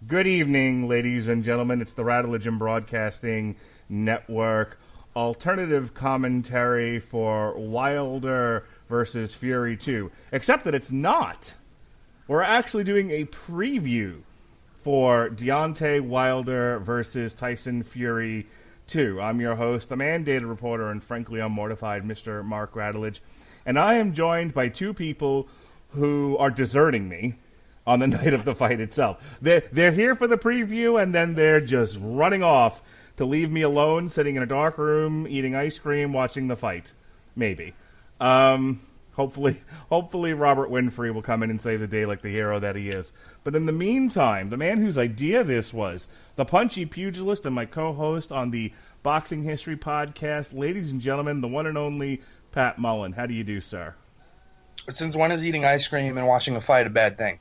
Good evening, ladies and gentlemen. It's the Radulich and Broadcasting Network alternative commentary for Wilder versus Fury 2. Except that it's not. We're actually doing a preview for Deontay Wilder versus Tyson Fury 2. I'm your host, the mandated reporter, and frankly unmortified Mr. Mark Radulich. And I am joined by two people who are deserting me on the night of the fight itself. They're here for the preview, and then they're just running off to leave me alone, sitting in a dark room, eating ice cream, watching the fight. Maybe. Hopefully Robert Winfrey will come in and save the day like the hero that he is. But in the meantime, the man whose idea this was, the punchy pugilist and my co-host on the Boxing History Podcast, ladies and gentlemen, the one and only Pat Mullin. How do you do, sir? Since when is eating ice cream and watching a fight a bad thing?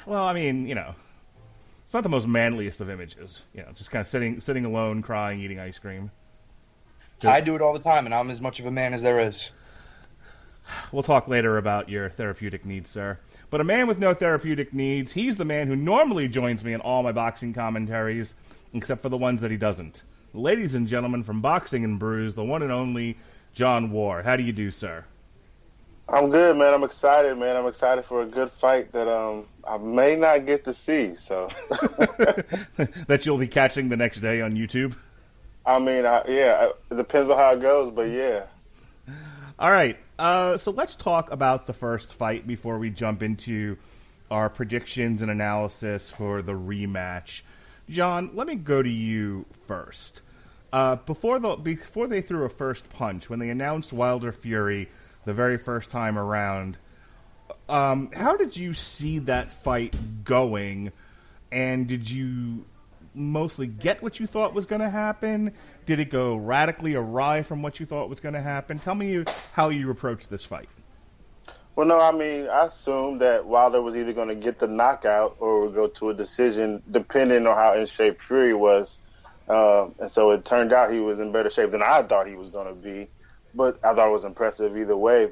Well, I mean, it's not the most manliest of images. Just kind of sitting alone, crying, eating ice cream. I do it all the time, and I'm as much of a man as there is. We'll talk later about your therapeutic needs, sir. But a man with no therapeutic needs, he's the man who normally joins me in all my boxing commentaries, except for the ones that he doesn't. Ladies and gentlemen, from Boxing and Brews, the one and only John Ward. How do you do, sir? I'm good, man. I'm excited, man. I'm excited for a good fight that I may not get to see. So that you'll be catching the next day on YouTube. I mean, it depends on how it goes, but yeah. All right. So let's talk about the first fight before we jump into our predictions and analysis for the rematch. John, let me go to you first. Before they threw a first punch, when they announced Wilder Fury the very first time around, how did you see that fight going? And did you mostly get what you thought was going to happen? Did it go radically awry from what you thought was going to happen? Tell me how you approached this fight. Well, no, I mean, I assumed that Wilder was either going to get the knockout or would go to a decision, depending on how in shape Fury was. And so it turned out he was in better shape than I thought he was going to be. But I thought it was impressive either way,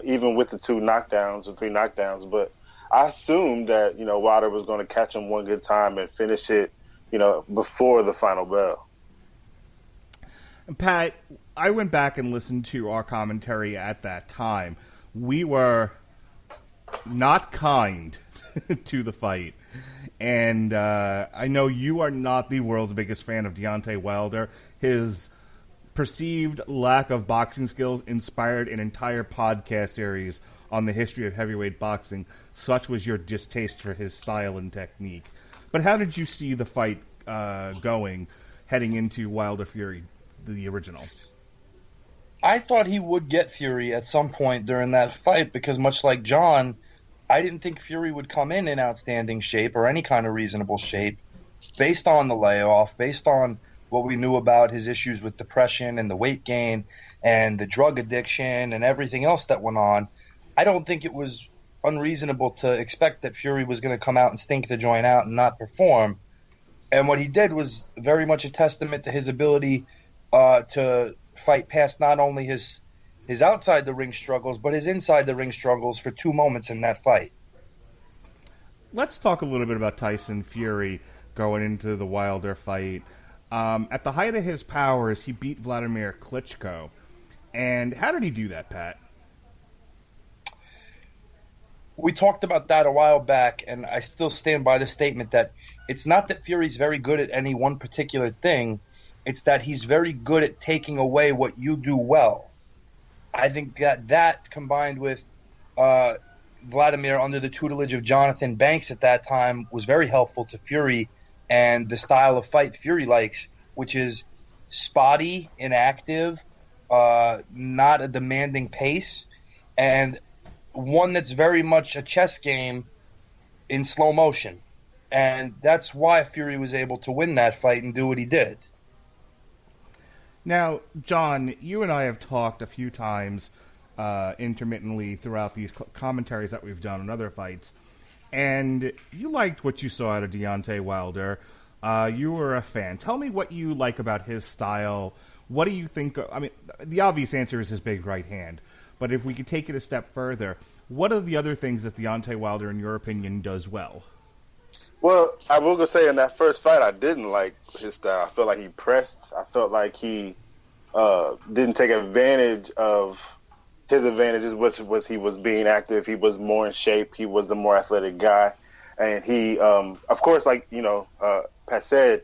even with the three knockdowns. But I assumed that, Wilder was going to catch him one good time and finish it, before the final bell. Pat, I went back and listened to our commentary at that time. We were not kind to the fight. And I know you are not the world's biggest fan of Deontay Wilder. His perceived lack of boxing skills inspired an entire podcast series on the history of heavyweight boxing. Such was your distaste for his style and technique. But how did you see the fight going heading into Wilder Fury, the original? I thought he would get Fury at some point during that fight because much like John, I didn't think Fury would come in outstanding shape or any kind of reasonable shape based on the layoff, based on what we knew about his issues with depression and the weight gain and the drug addiction and everything else that went on. I don't think it was unreasonable to expect that Fury was going to come out and stink the joint out and not perform. And what he did was very much a testament to his ability to fight past not only his outside the ring struggles, but his inside the ring struggles for 2 moments in that fight. Let's talk a little bit about Tyson Fury going into the Wilder fight. At the height of his powers, he beat Vladimir Klitschko. And how did he do that, Pat? We talked about that a while back, and I still stand by the statement that it's not that Fury's very good at any one particular thing. It's that he's very good at taking away what you do well. I think that combined with Vladimir under the tutelage of Jonathan Banks at that time was very helpful to Fury and the style of fight Fury likes, which is spotty, inactive, not a demanding pace, and one that's very much a chess game in slow motion. And that's why Fury was able to win that fight and do what he did. Now, John, you and I have talked a few times intermittently throughout these commentaries that we've done on other fights, and you liked what you saw out of Deontay Wilder. You were a fan. Tell me what you like about his style. What do you think? I mean, the obvious answer is his big right hand. But if we could take it a step further, what are the other things that Deontay Wilder, in your opinion, does well? Well, I will go say in that first fight, I didn't like his style. I felt like he pressed. I felt like he didn't take advantage of his advantages, which was he was being active. He was more in shape. He was the more athletic guy. And he, of course, like, Pat said,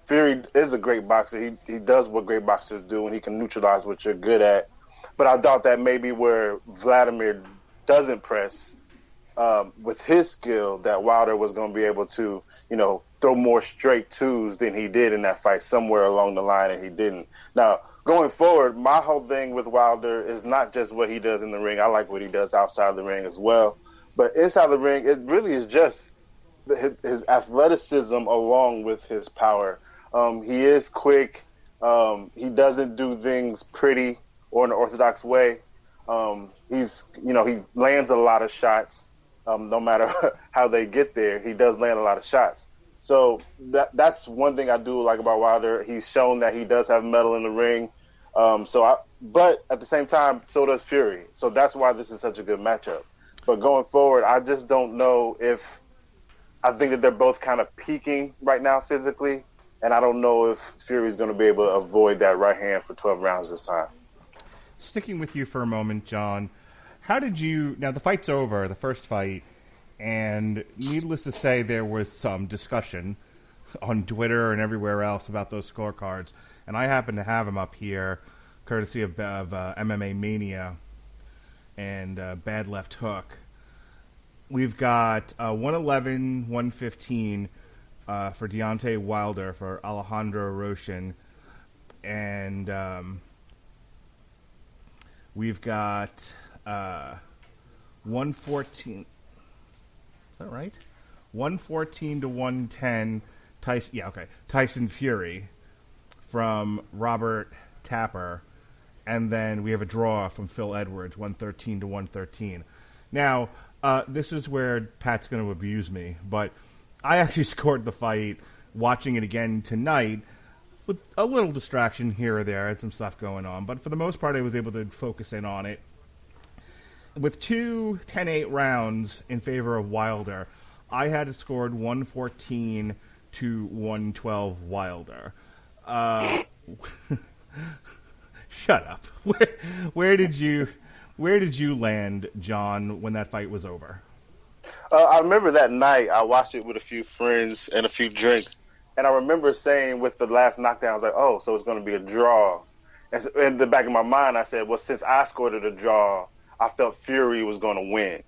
Fury is a great boxer. He does what great boxers do, and he can neutralize what you're good at. But I thought that maybe where Vladimir doesn't press with his skill, that Wilder was going to be able to, throw more straight twos than he did in that fight somewhere along the line, and he didn't. Now, going forward, my whole thing with Wilder is not just what he does in the ring. I like what he does outside the ring as well. But inside the ring, it really is just his athleticism along with his power. He is quick. He doesn't do things pretty or in an orthodox way. He lands a lot of shots. No matter how they get there, he does land a lot of shots. So that's one thing I do like about Wilder. He's shown that he does have metal in the ring. But at the same time, so does Fury. So that's why this is such a good matchup. But going forward, I just don't know if I think that they're both kind of peaking right now physically, and I don't know if Fury's going to be able to avoid that right hand for 12 rounds this time. Sticking with you for a moment, John, how did you... Now, the fight's over, the first fight, and needless to say, there was some discussion on Twitter and everywhere else about those scorecards, and I happen to have them up here, courtesy of MMA Mania and Bad Left Hook. We've got 111, 115 for Deontay Wilder, for Alejandro Roshan, and we've got 114. Is that right? 114 to 110. Tyson Fury from Robert Tapper, and then we have a draw from Phil Edwards, 113 to 113. Now, this is where Pat's going to abuse me, but I actually scored the fight watching it again tonight with a little distraction here or there. I had some stuff going on, but for the most part, I was able to focus in on it. With two 10-8 rounds in favor of Wilder, I had it scored 114 to 112 Wilder. Shut up. Where did you land, John, when that fight was over? I remember that night I watched it with a few friends and a few drinks, and I remember saying with the last knockdown, I was like, oh, so it's going to be a draw. And so in the back of my mind, I said, well, since I scored it a draw, I felt Fury was going to win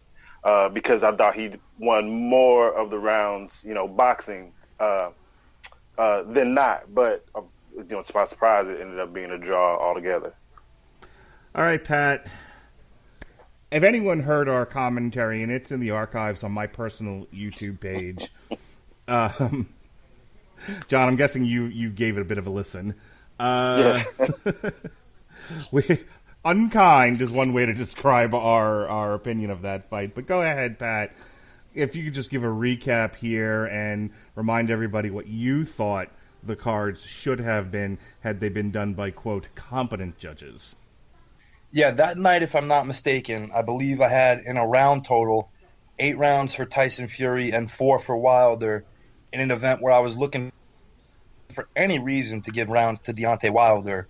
because I thought he won more of the rounds, boxing than not. But, surprise, it ended up being a draw altogether. All right, Pat. If anyone heard our commentary, and it's in the archives on my personal YouTube page, John, I'm guessing you gave it a bit of a listen. Yeah. Unkind is one way to describe our opinion of that fight. But go ahead, Pat. If you could just give a recap here and remind everybody what you thought the cards should have been had they been done by, quote, competent judges. Yeah, that night, if I'm not mistaken, I believe I had in a round total 8 rounds for Tyson Fury and 4 for Wilder in an event where I was looking for any reason to give rounds to Deontay Wilder.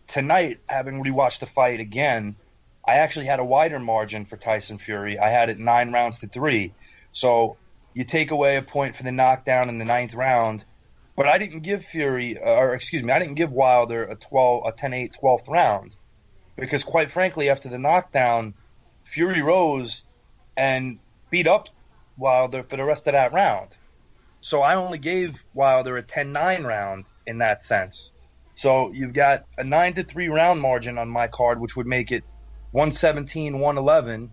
Tonight, having rewatched the fight again, I actually had a wider margin for Tyson Fury. I had it 9 rounds to 3. So you take away a point for the knockdown in the 9th round, but I didn't give I didn't give Wilder a 10-8 12th round. Because quite frankly, after the knockdown, Fury rose and beat up Wilder for the rest of that round. So I only gave Wilder a 10-9 round in that sense. So you've got a 9-3 round margin on my card, which would make it 117-111.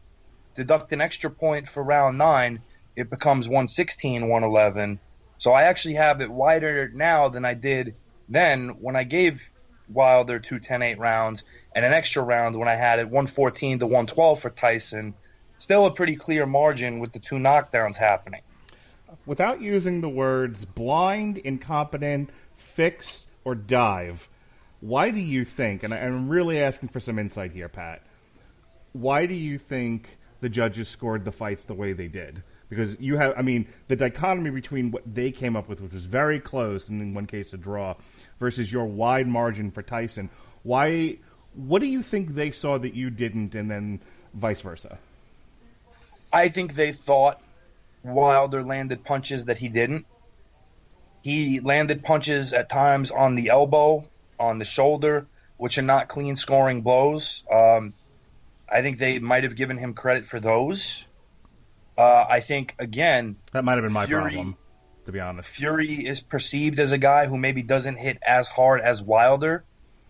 Deduct an extra point for round 9, it becomes 116-111. So I actually have it wider now than I did then when I gave Wilder 2 10-8 rounds and an extra round when I had it 114-112 for Tyson. Still a pretty clear margin with the 2 knockdowns happening. Without using the words blind, incompetent, fix, or dive, why do you think, and I'm really asking for some insight here, Pat, why do you think the judges scored the fights the way they did? Because you have, I mean, the dichotomy between what they came up with, which was very close, and in one case a draw, versus your wide margin for Tyson. What do you think they saw that you didn't, and then vice versa? I think they thought Wilder landed punches that he didn't. He landed punches at times on the elbow, on the shoulder, which are not clean scoring blows. I think they might have given him credit for those. I think, again, that might have been my problem, to be honest. Fury is perceived as a guy who maybe doesn't hit as hard as Wilder.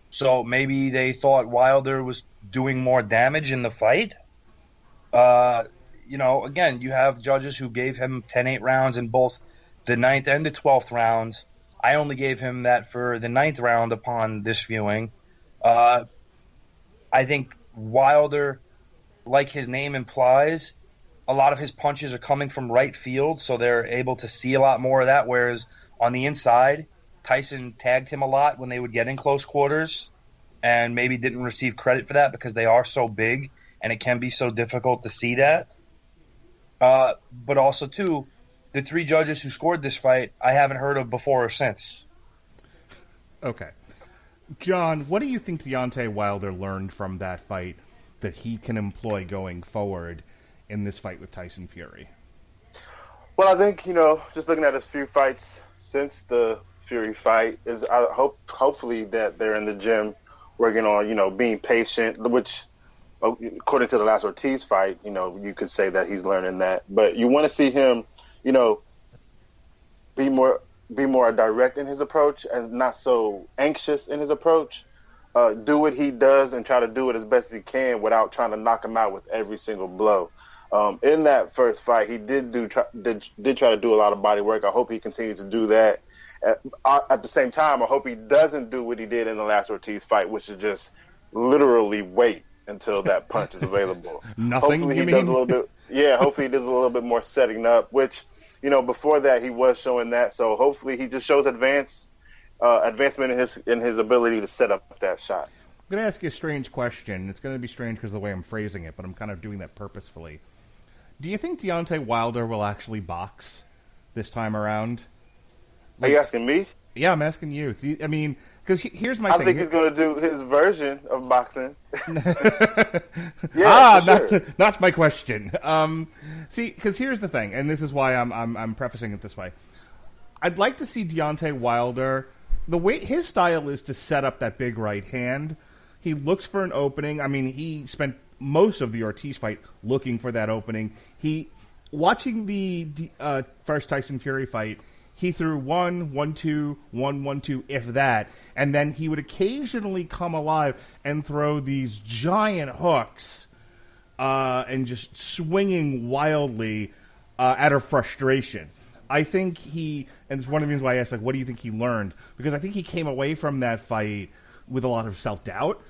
So maybe they thought Wilder was doing more damage in the fight. Again, you have judges who gave him 10-8 rounds in both the 9th and the 12th rounds. I only gave him that for the 9th round upon this viewing. I think Wilder, like his name implies, a lot of his punches are coming from right field, so they're able to see a lot more of that, whereas on the inside, Tyson tagged him a lot when they would get in close quarters and maybe didn't receive credit for that because they are so big and it can be so difficult to see that. But also, too, the 3 judges who scored this fight, I haven't heard of before or since. Okay. John, what do you think Deontay Wilder learned from that fight that he can employ going forward in this fight with Tyson Fury? Well, I think, just looking at his few fights since the Fury fight, is hopefully that they're in the gym working on, being patient, which, according to the last Ortiz fight, you could say that he's learning that. But you want to see him, be more direct in his approach and not so anxious in his approach. Do what he does and try to do it as best he can without trying to knock him out with every single blow. In that first fight, he did try to do a lot of body work. I hope he continues to do that. At the same time, I hope he doesn't do what he did in the last Ortiz fight, which is just literally wait until that punch is available. Nothing. Hopefully he does a little bit. Yeah, hopefully he does a little bit more setting up. Which, before that he was showing that. So hopefully he just shows advancement in his ability to set up that shot. I'm going to ask you a strange question. It's going to be strange because of the way I'm phrasing it, but I'm kind of doing that purposefully. Do you think Deontay Wilder will actually box this time around? Are you asking me? Yeah, I'm asking you. I mean, because here's my thing. I think he's going to do his version of boxing. That's my question. See, because here's the thing, and this is why I'm prefacing it this way. I'd like to see Deontay Wilder. The way his style is to set up that big right hand. He looks for an opening. I mean, he spent most of the Ortiz fight looking for that opening. Watching the first Tyson Fury fight, he threw 1-1-2, 1-1-2, if that, and then he would occasionally come alive and throw these giant hooks and just swinging wildly out of frustration. I think and it's one of the reasons why I asked, what do you think he learned? Because I think he came away from that fight with a lot of self-doubt,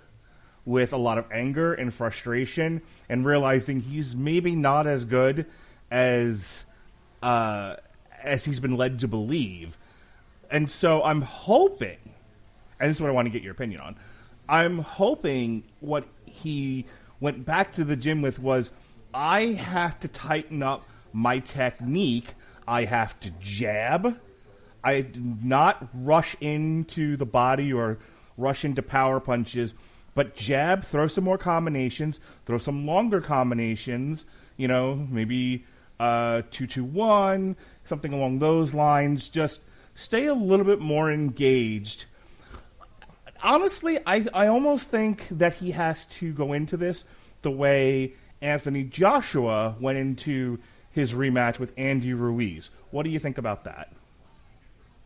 with a lot of anger and frustration, and realizing he's maybe not as good as he's been led to believe. And so I'm hoping, and this is what I want to get your opinion on, I'm hoping what he went back to the gym with was, I have to tighten up my technique. I have to jab. I do not rush into the body or rush into power punches, but jab, throw some more combinations, throw some longer combinations, maybe 2-2-1, something along those lines. Just stay a little bit more engaged. Honestly, I almost think that he has to go into this the way Anthony Joshua went into his rematch with Andy Ruiz. What do you think about that?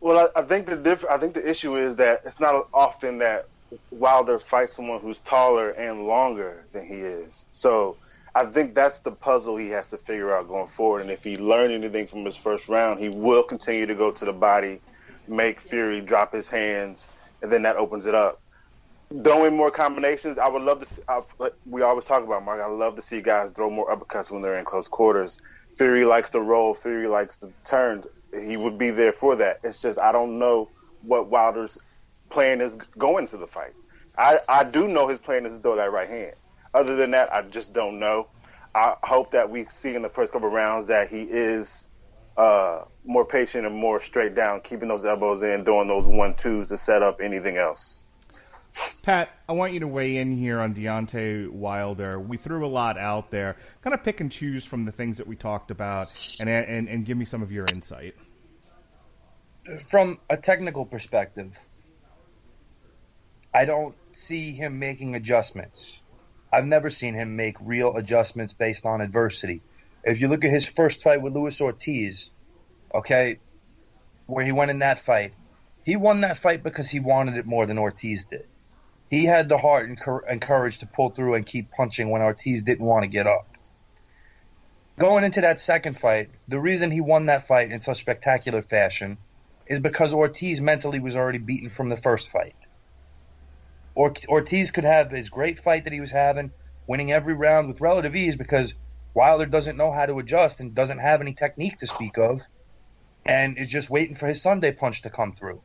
Well, I think the issue is that it's not often that Wilder fights someone who's taller and longer than he is. So I think that's the puzzle he has to figure out going forward. And if he learned anything from his first round, he will continue to go to the body, make Fury drop his hands, and then that opens it up. Throwing more combinations, I would love to. We always talk about, Mark, I love to see guys throw more uppercuts when they're in close quarters. Fury likes to roll. Fury likes to turn. He would be there for that. It's just I don't know what Wilder's plan is going to the fight. I do know his plan is to throw that right hand. Other than that, I just don't know. I hope that we see in the first couple of rounds that he is more patient and more straight down, keeping those elbows in, doing those 1-2s to set up anything else. Pat, I want you to weigh in here on Deontay Wilder. We threw a lot out there. Kind of pick and choose from the things that we talked about and give me some of your insight. From a technical perspective, I don't see him making adjustments. I've never seen him make real adjustments based on adversity. If you look at his first fight with Luis Ortiz, okay, where he went in that fight, he won that fight because he wanted it more than Ortiz did. He had the heart and courage to pull through and keep punching when Ortiz didn't want to get up. Going into that second fight, the reason he won that fight in such spectacular fashion is because Ortiz mentally was already beaten from the first fight. Ortiz could have his great fight that he was having, winning every round with relative ease because Wilder doesn't know how to adjust and doesn't have any technique to speak of, and is just waiting for his Sunday punch to come through.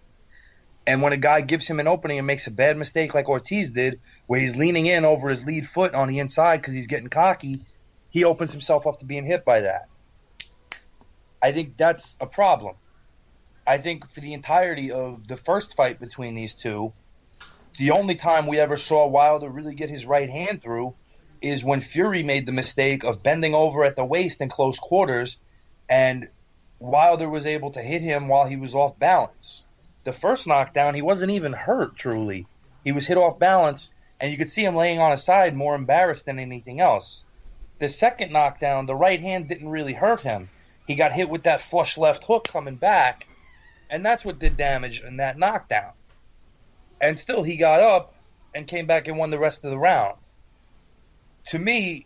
And when a guy gives him an opening and makes a bad mistake like Ortiz did, where he's leaning in over his lead foot on the inside because he's getting cocky, he opens himself up to being hit by that. I think that's a problem. I think for the entirety of the first fight between these two, the only time we ever saw Wilder really get his right hand through is when Fury made the mistake of bending over at the waist in close quarters, and Wilder was able to hit him while he was off balance. The first knockdown, he wasn't even hurt, truly. He was hit off balance, and you could see him laying on his side more embarrassed than anything else. The second knockdown, the right hand didn't really hurt him. He got hit with that flush left hook coming back, and that's what did damage in that knockdown. And still, he got up and came back and won the rest of the round. To me,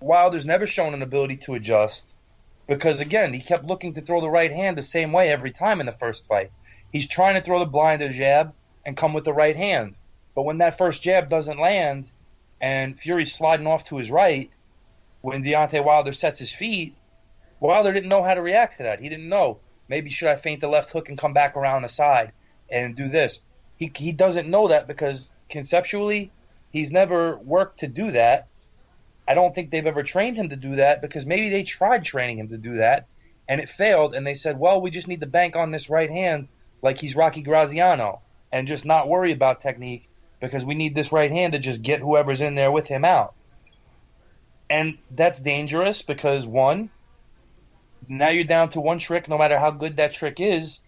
Wilder's never shown an ability to adjust because, again, he kept looking to throw the right hand the same way every time in the first fight. He's trying to throw the blinder jab and come with the right hand. But when that first jab doesn't land and Fury's sliding off to his right, when Deontay Wilder sets his feet, Wilder didn't know how to react to that. He didn't know. Maybe should I feint the left hook and come back around the side and do this? He doesn't know that because conceptually he's never worked to do that. I don't think they've ever trained him to do that because maybe they tried training him to do that and it failed and they said, well, we just need to bank on this right hand like he's Rocky Graziano and just not worry about technique because we need this right hand to just get whoever's in there with him out. And that's dangerous because, one, now you're down to one trick no matter how good that trick is.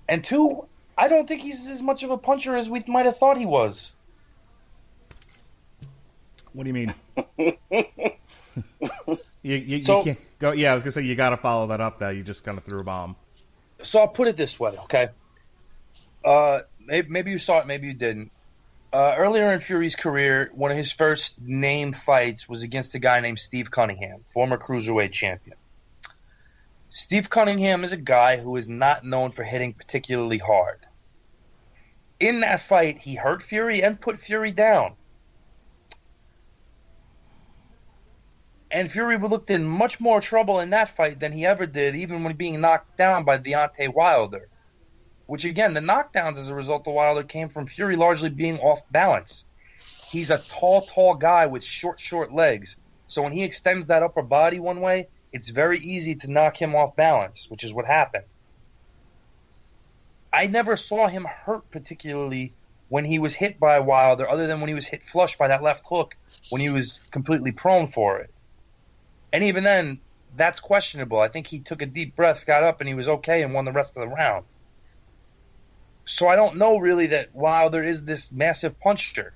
And two, I don't think he's as much of a puncher as we might have thought he was. What do you mean? you can't go. Yeah, I was gonna say you got to follow that up. There, you just kind of threw a bomb. So I'll put it this way, okay? Maybe you saw it, maybe you didn't. Earlier in Fury's career, one of his first named fights was against a guy named Steve Cunningham, former cruiserweight champion. Steve Cunningham is a guy who is not known for hitting particularly hard. In that fight, he hurt Fury and put Fury down. And Fury looked in much more trouble in that fight than he ever did, even when being knocked down by Deontay Wilder. Which, again, the knockdowns as a result of Wilder came from Fury largely being off balance. He's a tall guy with short legs. So when he extends that upper body one way, it's very easy to knock him off balance, which is what happened. I never saw him hurt particularly when he was hit by Wilder, other than when he was hit flush by that left hook when he was completely prone for it. And even then, that's questionable. I think he took a deep breath, got up, and he was okay and won the rest of the round. So I don't know really that Wilder is this massive puncher.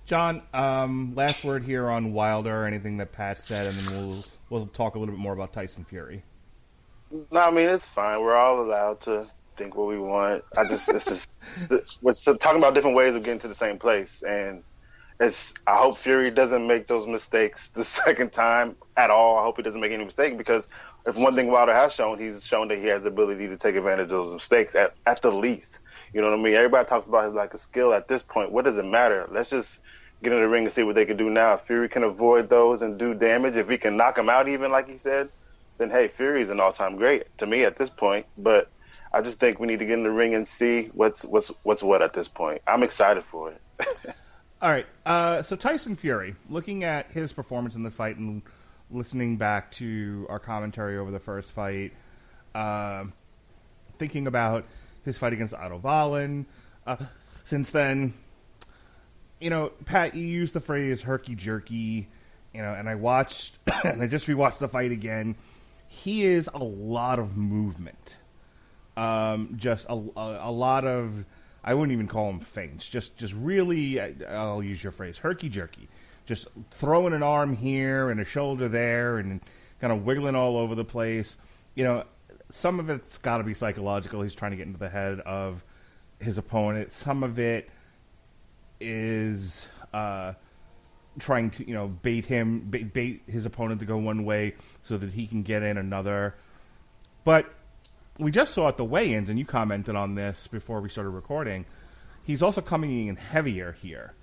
John, last word here on Wilder, anything that Pat said, and then we'll talk a little bit more about Tyson Fury. No, I mean, it's fine. We're all allowed to think what we want. We're talking about different ways of getting to the same place, and I hope Fury doesn't make those mistakes the second time at all. I hope he doesn't make any mistake because if one thing Wilder has shown, he's shown that he has the ability to take advantage of those mistakes at the least. You know what I mean? Everybody talks about his lack of skill at this point. What does it matter? Let's just get in the ring and see what they can do now. If Fury can avoid those and do damage, if he can knock him out even like he said, then hey, Fury's an all-time great to me at this point. But I just think we need to get in the ring and see what's what at this point. I'm excited for it. All right. So Tyson Fury, looking at his performance in the fight and listening back to our commentary over the first fight, thinking about his fight against Otto Mullin. Since then, Pat, you used the phrase herky-jerky, and I watched, and I just rewatched the fight again. He is a lot of movement. Just a lot of, I wouldn't even call them feints, just really, I'll use your phrase, herky-jerky. Just throwing an arm here and a shoulder there and kind of wiggling all over the place. Some of it's got to be psychological. He's trying to get into the head of his opponent. Some of it is trying to, bait his opponent to go one way so that he can get in another. But we just saw at the weigh-ins, and you commented on this before we started recording, he's also coming in heavier here.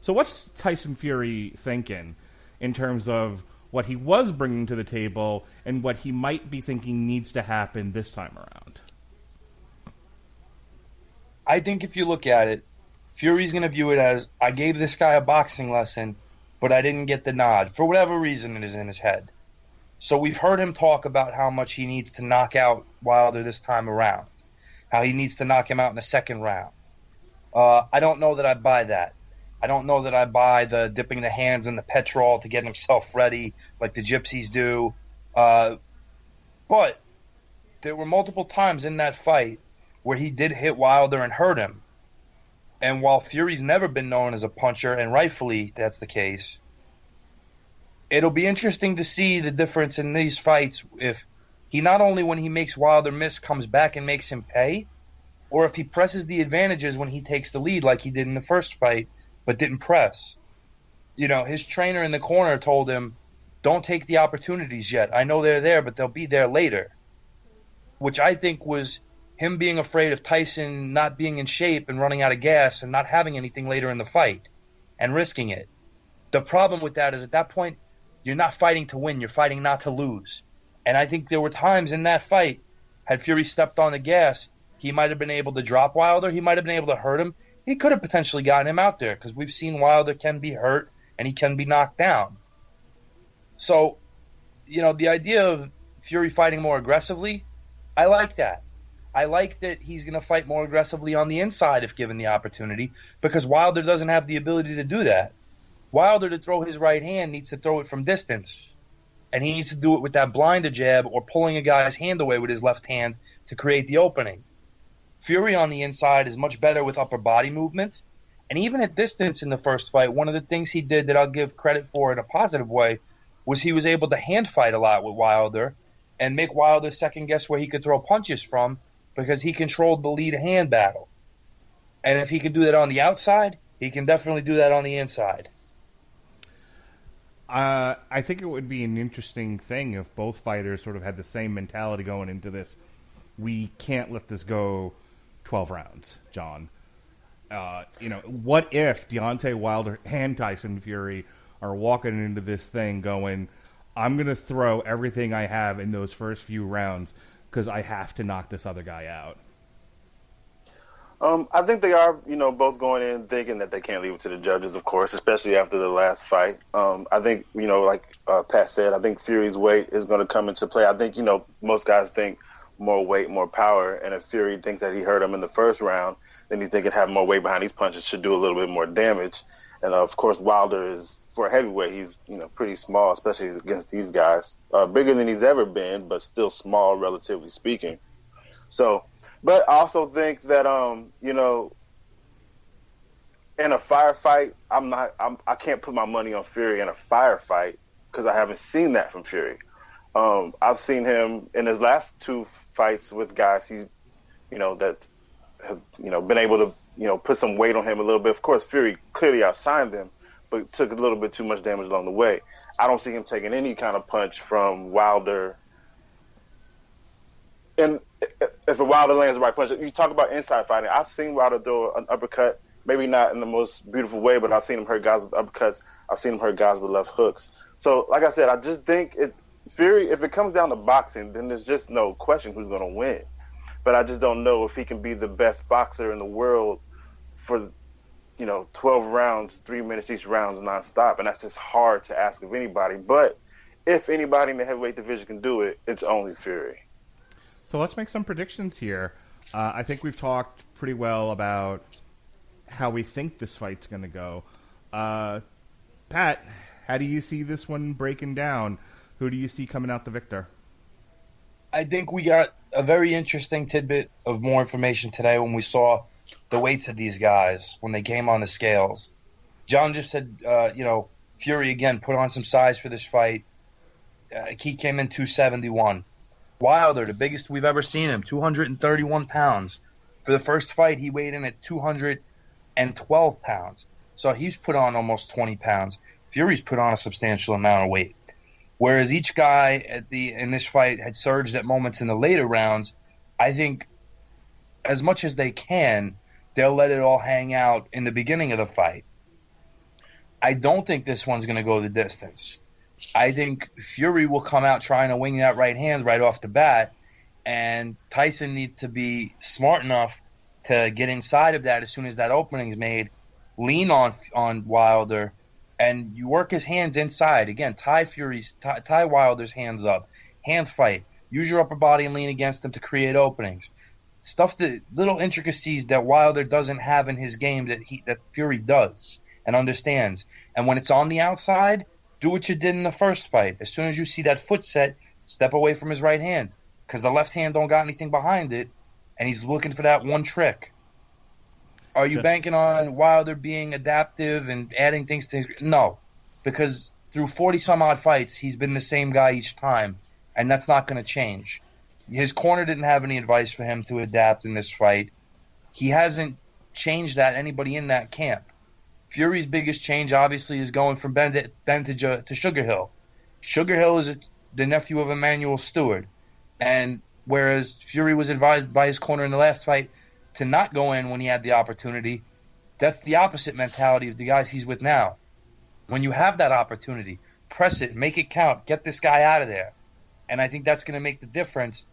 So what's Tyson Fury thinking in terms of what he was bringing to the table and what he might be thinking needs to happen this time around? I think if you look at it, Fury's going to view it as, I gave this guy a boxing lesson, but I didn't get the nod. For whatever reason it is in his head. So we've heard him talk about how much he needs to knock out Wilder this time around. How he needs to knock him out in the second round. I don't know that I buy that. I don't know that I buy the dipping the hands in the petrol to get himself ready like the gypsies do. But there were multiple times in that fight where he did hit Wilder and hurt him. And while Fury's never been known as a puncher, and rightfully that's the case, it'll be interesting to see the difference in these fights if he not only, when he makes Wilder miss, comes back and makes him pay, or if he presses the advantages when he takes the lead like he did in the first fight, but didn't press. His trainer in the corner told him, don't take the opportunities yet. I know they're there, but they'll be there later. Which I think was him being afraid of Tyson not being in shape and running out of gas and not having anything later in the fight and risking it. The problem with that is at that point, you're not fighting to win, you're fighting not to lose. And I think there were times in that fight, had Fury stepped on the gas, he might have been able to drop Wilder, he might have been able to hurt him. He could have potentially gotten him out there because we've seen Wilder can be hurt and he can be knocked down. So, the idea of Fury fighting more aggressively, I like that. I like that he's going to fight more aggressively on the inside if given the opportunity, because Wilder doesn't have the ability to do that. Wilder, to throw his right hand, needs to throw it from distance. And he needs to do it with that blinder jab or pulling a guy's hand away with his left hand to create the opening. Fury on the inside is much better with upper body movement. And even at distance in the first fight, one of the things he did that I'll give credit for in a positive way was he was able to hand fight a lot with Wilder and make Wilder second guess where he could throw punches from, because he controlled the lead hand battle. And if he can do that on the outside, he can definitely do that on the inside. I think it would be an interesting thing if both fighters sort of had the same mentality going into this. We can't let this go 12 rounds, John. What if Deontay Wilder and Tyson Fury are walking into this thing going, I'm going to throw everything I have in those first few rounds because I have to knock this other guy out? I think they are, both going in thinking that they can't leave it to the judges, of course, especially after the last fight. I think, like Pat said, I think Fury's weight is going to come into play. I think, most guys think more weight, more power, and if Fury thinks that he hurt him in the first round, then he's thinking having more weight behind these punches should do a little bit more damage. And, of course, Wilder is, for a heavyweight, he's, pretty small, especially against these guys. Bigger than he's ever been, but still small, relatively speaking. So, but I also think that, in a firefight, I can't put my money on Fury in a firefight because I haven't seen that from Fury. I've seen him in his last two fights with guys that have, been able to, put some weight on him a little bit. Of course, Fury clearly outshined them, but took a little bit too much damage along the way. I don't see him taking any kind of punch from Wilder. And if a Wilder lands the right punch, you talk about inside fighting. I've seen Wilder throw an uppercut, maybe not in the most beautiful way, but I've seen him hurt guys with uppercuts. I've seen him hurt guys with left hooks. So, like I said, I just think Fury, if it comes down to boxing, then there's just no question who's going to win. But I just don't know if he can be the best boxer in the world for 12 rounds, 3 minutes each round is nonstop, and that's just hard to ask of anybody. But if anybody in the heavyweight division can do it, it's only Fury. So let's make some predictions here. I think we've talked pretty well about how we think this fight's going to go. Pat, how do you see this one breaking down? Who do you see coming out the victor? I think we got a very interesting tidbit of more information today when we saw the weights of these guys when they came on the scales. John just said, Fury again put on some size for this fight. He came in 271. Wilder, the biggest we've ever seen him, 231 pounds. For the first fight, he weighed in at 212 pounds. So he's put on almost 20 pounds. Fury's put on a substantial amount of weight. Whereas each guy in this fight had surged at moments in the later rounds, I think as much as they can, they'll let it all hang out in the beginning of the fight. I don't think this one's going to go the distance. I think Fury will come out trying to wing that right hand right off the bat, and Tyson needs to be smart enough to get inside of that as soon as that opening's made, lean on Wilder, and you work his hands inside. Again, tie Wilder's hands up, hands fight. Use your upper body and lean against him to create openings. Little intricacies that Wilder doesn't have in his game that Fury does and understands. And when it's on the outside, do what you did in the first fight. As soon as you see that foot set, step away from his right hand because the left hand don't got anything behind it, and he's looking for that one trick. Are you banking on Wilder being adaptive and adding things to his... No, because through 40-some-odd fights, he's been the same guy each time, and that's not going to change. His corner didn't have any advice for him to adapt in this fight. He hasn't changed anybody in that camp. Fury's biggest change, obviously, is going from Ben to Sugar Hill. Sugar Hill is the nephew of Emmanuel Stewart, and whereas Fury was advised by his corner in the last fight to not go in when he had the opportunity, that's the opposite mentality of the guys he's with now. When you have that opportunity, press it, make it count, get this guy out of there. And I think that's going to make the difference.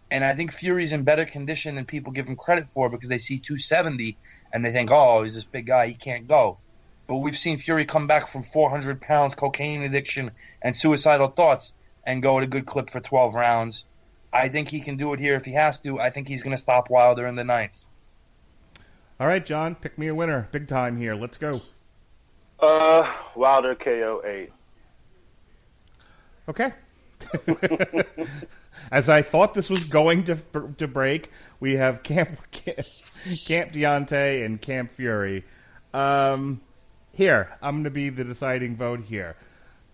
And I think Fury's in better condition than people give him credit for because they see 270 and they think, oh, he's this big guy, he can't go. But we've seen Fury come back from 400 pounds, cocaine addiction, and suicidal thoughts and go at a good clip for 12 rounds. I think he can do it here if he has to. I think he's going to stop Wilder in the ninth. All right, John, pick me a winner. Big time here. Let's go. Wilder KO 8. Okay. As I thought this was going to break, we have Camp Deontay and Camp Fury. Here, I'm going to be the deciding vote here.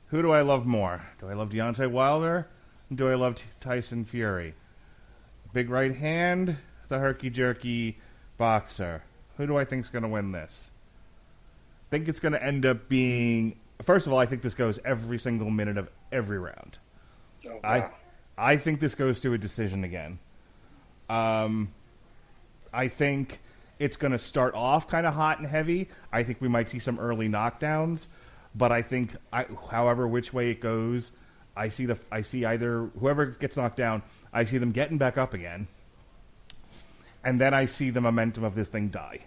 Who do I love more? Do I love Deontay Wilder? Do I love Tyson Fury? Big right hand, the herky-jerky boxer. Who do I think is going to win this? I think it's going to end up being... First of all, I think this goes every single minute of every round. Oh, wow. I think this goes to a decision again. I think it's going to start off kind of hot and heavy. I think we might see some early knockdowns. But I think, however which way it goes... I see either whoever gets knocked down, I see them getting back up again, and then I see the momentum of this thing die.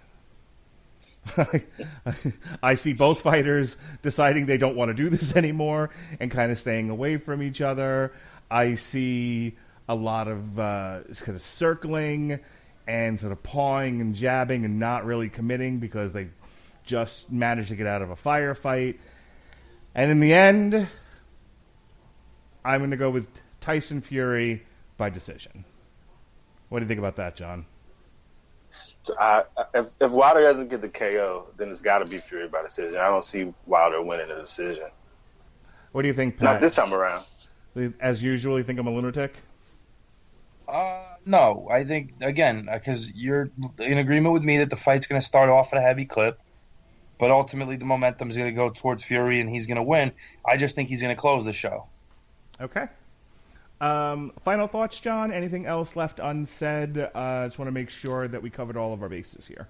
I see both fighters deciding they don't want to do this anymore and kind of staying away from each other. I see a lot of kind of circling and sort of pawing and jabbing and not really committing because they just managed to get out of a firefight. And in the end... I'm going to go with Tyson Fury by decision. What do you think about that, John? If Wilder doesn't get the KO, then it's got to be Fury by decision. I don't see Wilder winning the decision. What do you think, Pat? Not this time around. As usual, you think I'm a lunatic? No. I think, again, because you're in agreement with me that the fight's going to start off at a heavy clip, but ultimately the momentum is going to go towards Fury and he's going to win. I just think he's going to close the show. Okay. Final thoughts, John? Anything else left unsaid? Just want to make sure that we covered all of our bases here.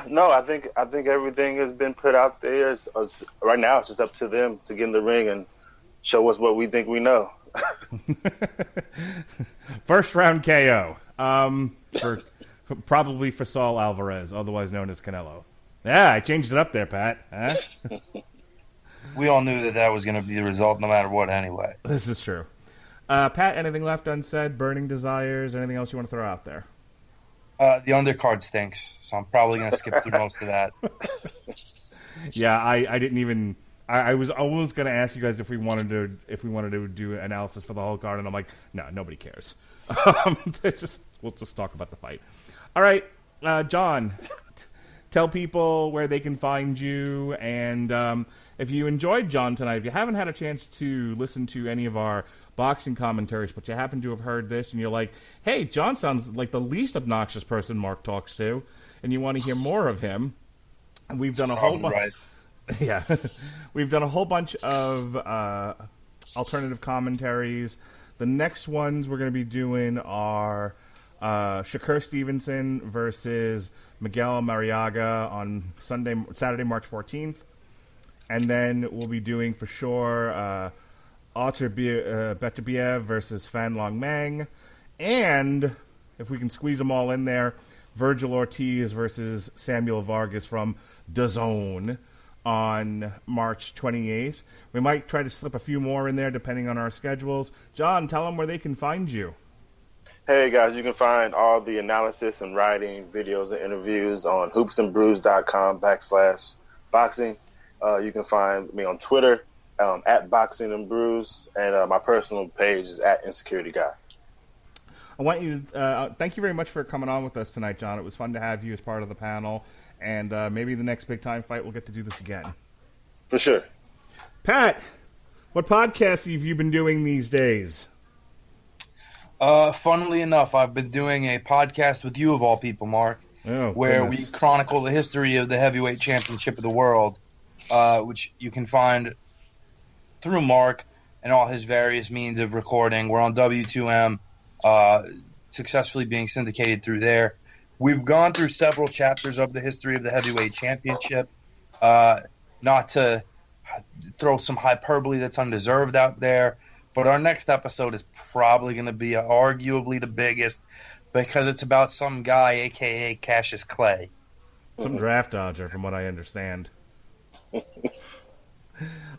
No, I think everything has been put out there. Right now, it's just up to them to get in the ring and show us what we think we know. First round KO. Probably for Saul Alvarez, otherwise known as Canelo. Yeah, I changed it up there, Pat. Huh? We all knew that was going to be the result no matter what anyway. This is true. Pat, anything left unsaid? Burning desires? Anything else you want to throw out there? The undercard stinks, so I'm probably going to skip through most of that. Yeah, I didn't even. I was always going to ask you guys if we wanted to do analysis for the whole card, and I'm like, no, nobody cares. We'll just talk about the fight. All right, John, tell people where they can find you, and if you enjoyed John tonight, if you haven't had a chance to listen to any of our boxing commentaries, but you happen to have heard this, and you're like, hey, John sounds like the least obnoxious person Mark talks to, and you want to hear more of him, we've done a whole bunch. Right. Yeah, we've done a whole bunch of alternative commentaries. The next ones we're going to be doing are Shakur Stevenson versus Miguel Mariaga on Saturday, March 14th. And then we'll be doing for sure Artur Beterbiev versus Fan Long Mang. And if we can squeeze them all in there, Virgil Ortiz versus Samuel Vargas from DAZN on March 28th. We might try to slip a few more in there depending on our schedules. John, tell them where they can find you. Hey, guys, you can find all the analysis and writing, videos, and interviews on hoopsandbrews.com/boxing. You can find me on Twitter at Boxing and Brews, and my personal page is at Insecurity Guy. I want you to thank you very much for coming on with us tonight, John. It was fun to have you as part of the panel, and maybe the next big time fight we'll get to do this again. For sure. Pat, what podcast have you been doing these days? Funnily enough, I've been doing a podcast with you of all people, Mark, where we chronicle the history of the heavyweight championship of the world, which you can find through Mark and all his various means of recording. We're on W2M, successfully being syndicated through there. We've gone through several chapters of the history of the heavyweight championship. Not to throw some hyperbole that's undeserved out there, but our next episode is probably going to be arguably the biggest because it's about some guy, a.k.a. Cassius Clay. Some draft dodger, from what I understand.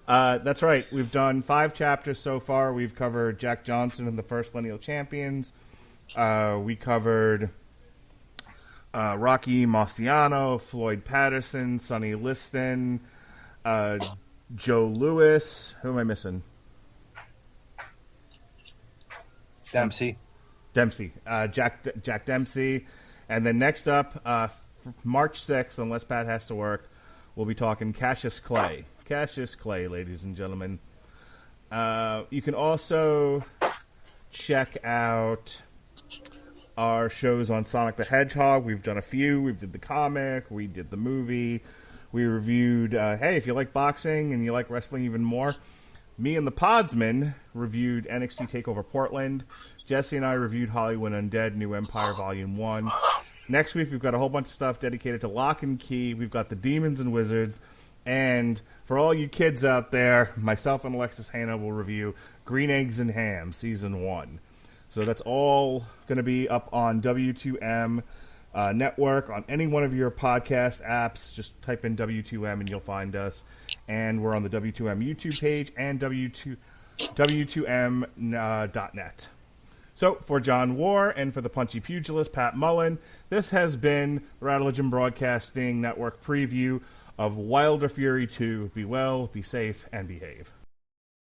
That's right. We've done 5 chapters so far. We've covered Jack Johnson and the first lineal champions. We covered Rocky Marciano, Floyd Patterson, Sonny Liston, Joe Louis. Who am I missing? Dempsey. Jack Dempsey. And then next up, March 6th, unless Pat has to work, we'll be talking Cassius Clay. Cassius Clay, ladies and gentlemen. You can also check out our shows on Sonic the Hedgehog. We've done a few. We did the comic. We did the movie. We reviewed, hey, if you like boxing and you like wrestling even more, me and the Podsman reviewed NXT TakeOver Portland. Jesse and I reviewed Hollywood Undead, New Empire Volume 1. Next week, we've got a whole bunch of stuff dedicated to Lock and Key. We've got the Demons and Wizards. And for all you kids out there, myself and Alexis Hanna will review Green Eggs and Ham, Season 1. So that's all going to be up on W2M Network, on any one of your podcast apps. Just type in W2M and you'll find us. And we're on the W2M YouTube page and W2M.net. So, for John Warr and for the Punchy Pugilist, Pat Mullin, this has been the Radulich Broadcasting Network preview of Wilder Fury 2. Be well, be safe, and behave.